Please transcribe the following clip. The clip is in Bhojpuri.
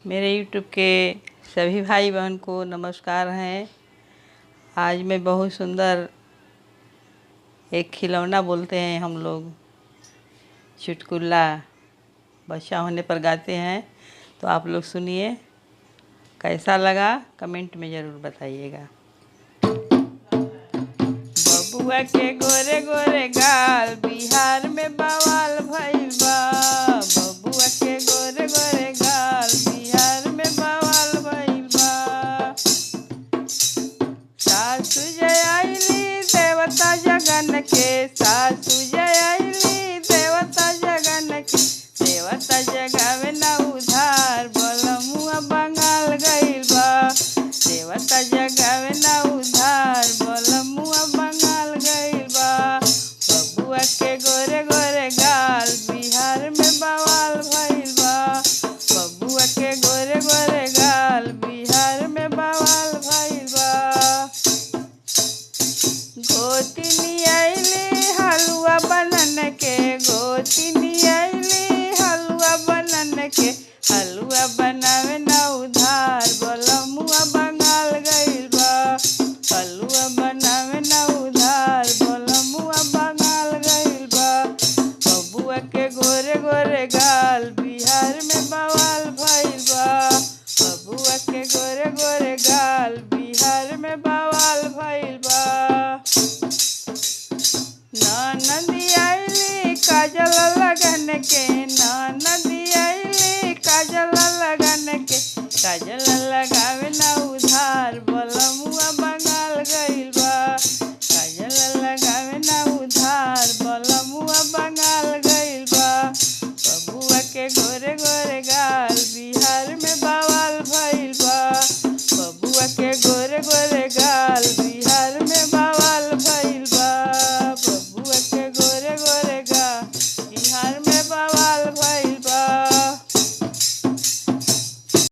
मेरे YouTube के सभी भाई बहन को नमस्कार हैं। आज मैं बहुत सुंदर एक खिलौना बोलते हैं हम लोग, चुटकुला बच्चा होने पर गाते हैं। तो आप लोग सुनिए, कैसा लगा कमेंट में ज़रूर बताइएगा। बबुआ के गोरे गोरे गाल बिहार में बवाल भइल बा। बबुआ के गोरे गोरे गाल बिहार में बवाल भइल बा। सासु जयाइली देवता जगन के, सासु जयाइली देवता जगन के, देवता जगावे ना उधार बलमुआ बंगाल गइल बा। देवता जगावे ना उधार बलमुआ बंगाल गइल बा। बबुआ के गोरे गोरे गाल बिहार में बवाल भइल बा। बबुआ के गोरे गोरे गाल बिहार में बवाल भइल बा। गोतिनी आइली हलुआ बनन के, गोतिनी आइली हलुआ बनन के, हलुआ बनावे ना उधार बलमुआ बंगाल गइल बा। हलुआ बनावे ना उधार बलमुआ बंगाल गइल बा। बबुआ के गोरे गोरे गाल बिहार में बवाल भइल बा। बबुआ के गोरे गोरे गाल बिहार में बवाल भइल बा। नदी आइली काजल लगन के, नदी आइली काजल लगन के, काजल लगावे ना उधार बलमुआ बंगाल गइल बा। काजल लगावे ना उधार बलमुआ बंगाल गइल बा। बबुआ के गोरे गोरे गाल